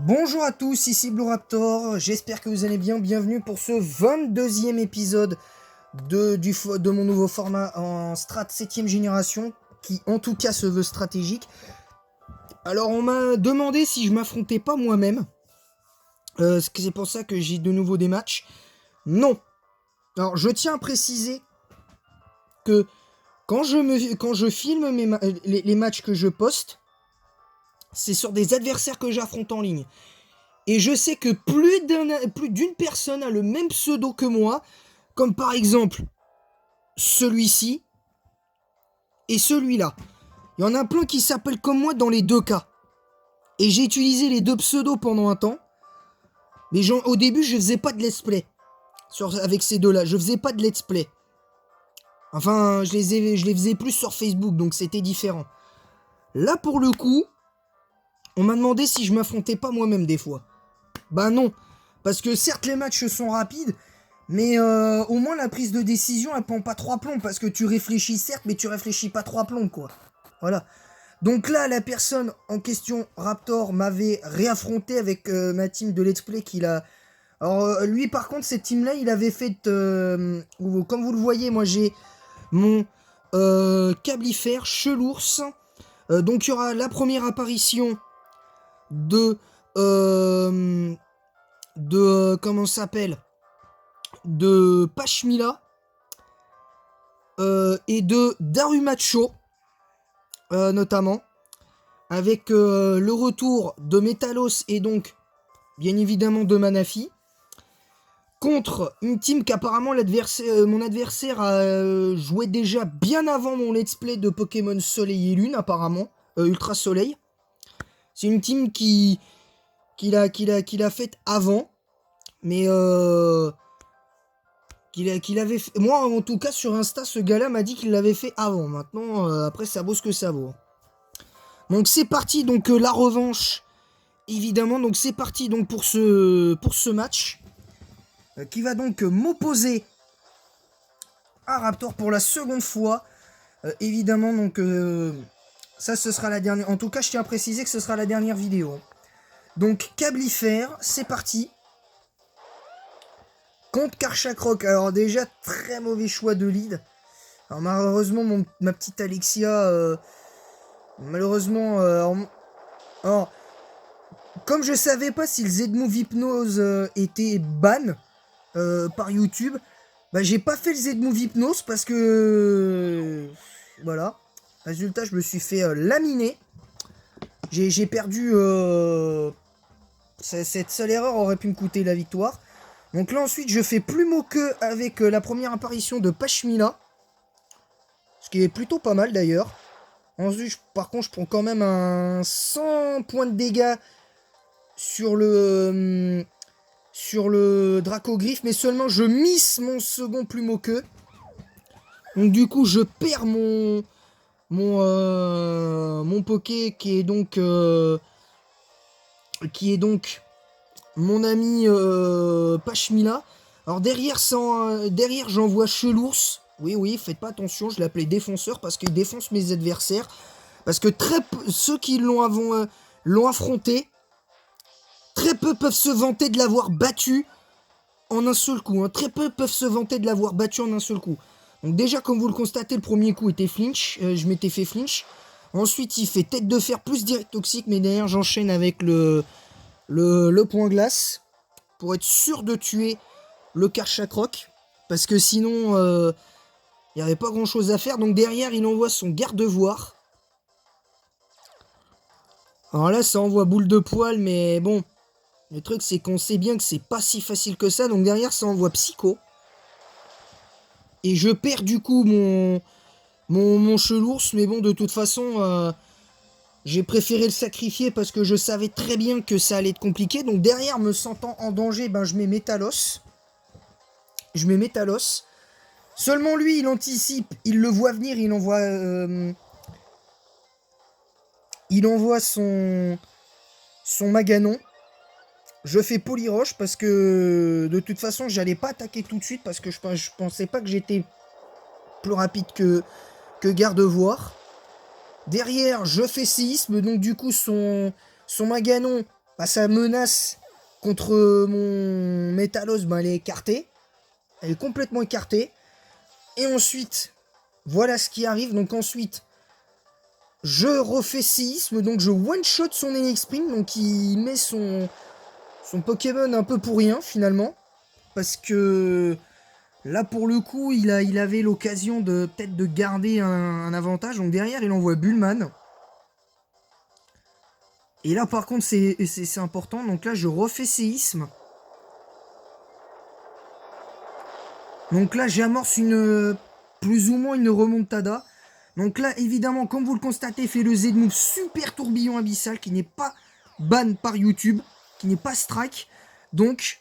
Bonjour à tous, ici Blue Raptor, j'espère que vous allez bien, bienvenue pour ce 22e épisode de mon nouveau format en strat 7ème génération, qui en tout cas se veut stratégique. Alors on m'a demandé si je m'affrontais pas moi-même, c'est pour ça que j'ai de nouveau des matchs. Non. Alors je tiens à préciser que quand je filme les matchs que je poste, c'est sur des adversaires que j'affronte en ligne. Et je sais que plus d'une personne a le même pseudo que moi, comme par exemple celui-ci et celui-là. Il y en a plein qui s'appellent comme moi dans les deux cas. Et j'ai utilisé les deux pseudos pendant un temps. Mais au début, je faisais pas de let's play avec ces deux-là. Je faisais pas de let's play. Enfin, je les faisais plus sur Facebook, donc c'était différent. Là, pour le coup, on m'a demandé si je m'affrontais pas moi-même des fois. Bah non, parce que certes les matchs sont rapides, mais au moins la prise de décision elle prend pas trois plombs, parce que tu réfléchis certes, mais tu réfléchis pas trois plombs quoi. Voilà. Donc là, la personne en question, Raptor, m'avait réaffronté avec ma team de Let's Play qu'il a... Alors lui par contre, cette team là, il avait fait... comme vous le voyez, moi j'ai mon Cablifère, Chelours. Donc il y aura la première apparition de... comment ça s'appelle, de Pashmila et de Darumacho notamment, avec le retour de Metalos et donc bien évidemment de Manafi, contre une team qu'apparemment mon adversaire a joué déjà bien avant mon let's play de Pokémon Soleil et Lune, apparemment Ultra Soleil. C'est une team qu'il a faite avant, mais qu'il avait fait... Moi, en tout cas, sur Insta, ce gars-là m'a dit qu'il l'avait fait avant. Maintenant, après, ça vaut ce que ça vaut. Donc, c'est parti. Donc, la revanche, évidemment. Donc, c'est parti donc pour ce match. Qui va donc m'opposer à Raptor pour la seconde fois. Évidemment, donc, ça, ce sera la dernière... En tout cas, je tiens à préciser que ce sera la dernière vidéo. Donc, Cablifère, c'est parti. Contre Karchakroc. Alors déjà, très mauvais choix de lead. Alors malheureusement, ma petite Alexia... malheureusement... alors, comme je savais pas si le Z-Move Hypnose était ban par YouTube, bah j'ai pas fait le Z-Move Hypnose parce que... voilà. Résultat, je me suis fait laminer. J'ai perdu... cette seule erreur aurait pu me coûter la victoire. Donc là ensuite je fais plumeau que avec la première apparition de Pashmila. Ce qui est plutôt pas mal d'ailleurs. Ensuite par contre je prends quand même un 100 points de dégâts sur le Dracogriffe. Mais seulement je miss mon second plumeau que. Donc du coup je perds mon Poké qui est donc mon ami Pashmila. Alors derrière j'envoie Chelours. Oui, faites pas attention, je l'appelais défenseur parce qu'il défonce mes adversaires. Parce que ceux qui l'ont affronté, très peu peuvent se vanter de l'avoir battu en un seul coup. Hein. Très peu peuvent se vanter de l'avoir battu en un seul coup. Donc déjà, comme vous le constatez, le premier coup était flinch. Je m'étais fait flinch. Ensuite, il fait tête de fer plus direct toxique. Mais derrière, j'enchaîne avec le point glace. Pour être sûr de tuer le Karchakroc. Parce que sinon, il n'y avait pas grand chose à faire. Donc derrière, il envoie son garde-voir. Alors là, ça envoie boule de poil. Mais bon, le truc, c'est qu'on sait bien que c'est pas si facile que ça. Donc derrière, ça envoie Psycho. Et je perds du coup mon Chelours. Mais bon, de toute façon, j'ai préféré le sacrifier parce que je savais très bien que ça allait être compliqué. Donc derrière, me sentant en danger, ben, je mets Metalos. Seulement lui, il anticipe, il le voit venir, il envoie son Maganon. Je fais Polyroche parce que de toute façon, j'allais pas attaquer tout de suite parce que je pensais pas que j'étais plus rapide que Gardevoir. Derrière, je fais séisme, donc du coup, son Maganon bah, sa menace contre mon Métalos, bah, elle est écartée. Elle est complètement écartée. Et ensuite, voilà ce qui arrive. Donc ensuite, je refais séisme. Donc je one-shot son Enixpring. Donc il met son Pokémon un peu pour rien finalement. Parce que là pour le coup, il avait l'occasion de peut-être de garder un avantage. Donc derrière, il envoie Bullman. Et là par contre, c'est important. Donc là, je refais séisme. Donc là, j'amorce plus ou moins une remontada. Donc là, évidemment, comme vous le constatez, fait le Z-Move super tourbillon abyssal qui n'est pas ban par YouTube, qui n'est pas strike. Donc,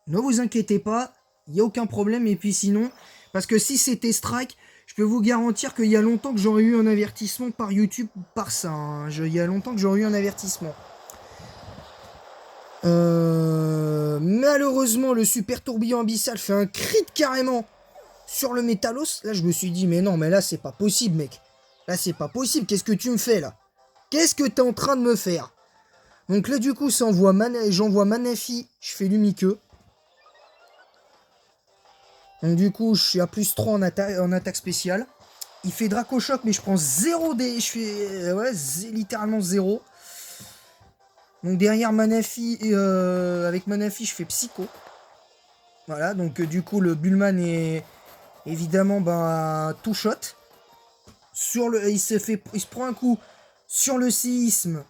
ne vous inquiétez pas, il n'y a aucun problème. Et puis sinon, parce que si c'était strike, je peux vous garantir qu'il y a longtemps que j'aurais eu un avertissement par YouTube par ça. Hein. Il y a longtemps que j'aurais eu un avertissement. Malheureusement, le super tourbillon abyssal fait un crit carrément sur le Métalos. Là, je me suis dit, mais non, mais là, c'est pas possible, mec. Là, c'est pas possible. Qu'est-ce que tu me fais, là? Qu'est-ce que t'es en train de me faire? Donc là, du coup, j'envoie Manafi. Je fais Lumiqueux. Donc du coup, je suis à plus 3 en attaque spéciale. Il fait Draco Choc, mais je prends 0 dés. Je fais... ouais, littéralement 0. Donc derrière Manafi, avec Manafi, je fais Psycho. Voilà, donc du coup, le Bullman est évidemment tout shot. Il se prend un coup sur le séisme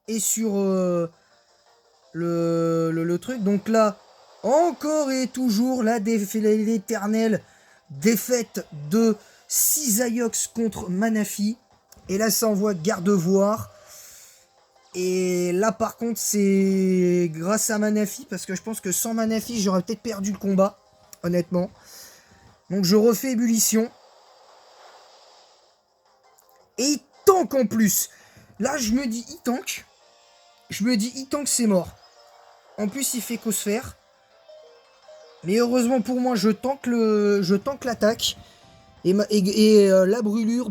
et sur le truc. Donc là, encore et toujours, l'éternelle défaite de Cisaiox contre Manafi. Et là, ça envoie Gardevoir. Et là, par contre, c'est grâce à Manafi, parce que je pense que sans Manafi, j'aurais peut-être perdu le combat, honnêtement. Donc, je refais ébullition. Et il tank en plus. Là, je me dis, il tank. Je me dis, il tank, c'est mort. En plus, il fait Cosphère. Mais heureusement pour moi, je tank l'attaque. Et la brûlure,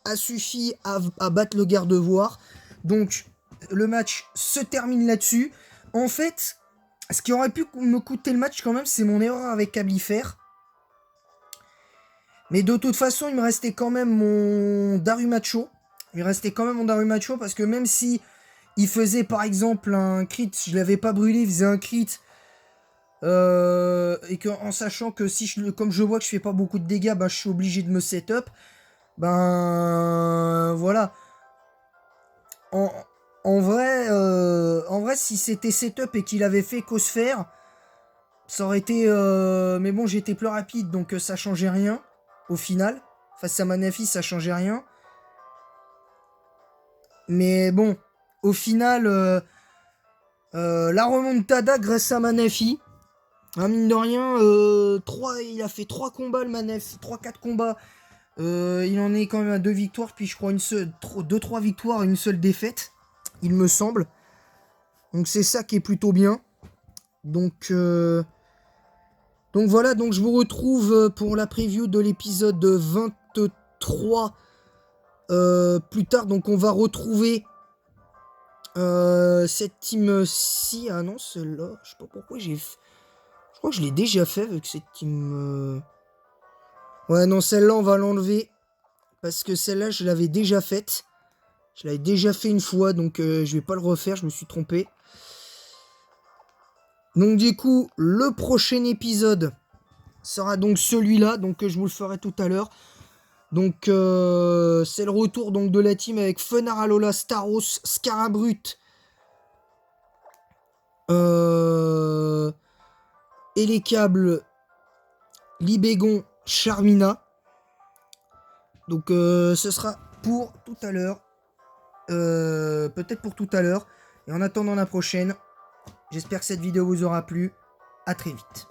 a suffi à battre le Gardevoir. Donc, le match se termine là-dessus. En fait, ce qui aurait pu me coûter le match quand même, c'est mon erreur avec Cablifère. Mais de toute façon, il me restait quand même mon Darumacho. Parce que même si il faisait par exemple un crit, je l'avais pas brûlé, il faisait un crit. Et en sachant que comme je vois que je fais pas beaucoup de dégâts, je suis obligé de me setup. Voilà. En vrai, si c'était setup et qu'il avait fait Cosphère, ça aurait été... mais bon, j'étais plus rapide, donc ça changeait rien, au final. Face à Manafi, ça changeait rien. Mais bon, au final, la remontada grâce à Manafi, mine de rien, il a fait 3 combats, le Manafi, 3-4 combats. Il en est quand même à 2 victoires, puis je crois 2-3 victoires et une seule défaite, il me semble. Donc c'est ça qui est plutôt bien. Donc voilà, donc je vous retrouve pour la preview de l'épisode 23 plus tard. Donc on va retrouver cette team-ci. Ah non, celle-là, je sais pas pourquoi je crois que je l'ai déjà fait avec cette team... Ouais, non, celle-là, on va l'enlever. Parce que celle-là, je l'avais déjà faite. Je l'avais déjà fait une fois, donc je vais pas le refaire, je me suis trompé. Donc du coup, le prochain épisode sera donc celui-là, donc je vous le ferai tout à l'heure. Donc c'est le retour donc, de la team avec Funaralola, Staros, Scarabrut, et les câbles Libégon, Charmina. Donc ce sera pour tout à l'heure. Peut-être pour tout à l'heure. Et en attendant la prochaine, j'espère que cette vidéo vous aura plu. À très vite.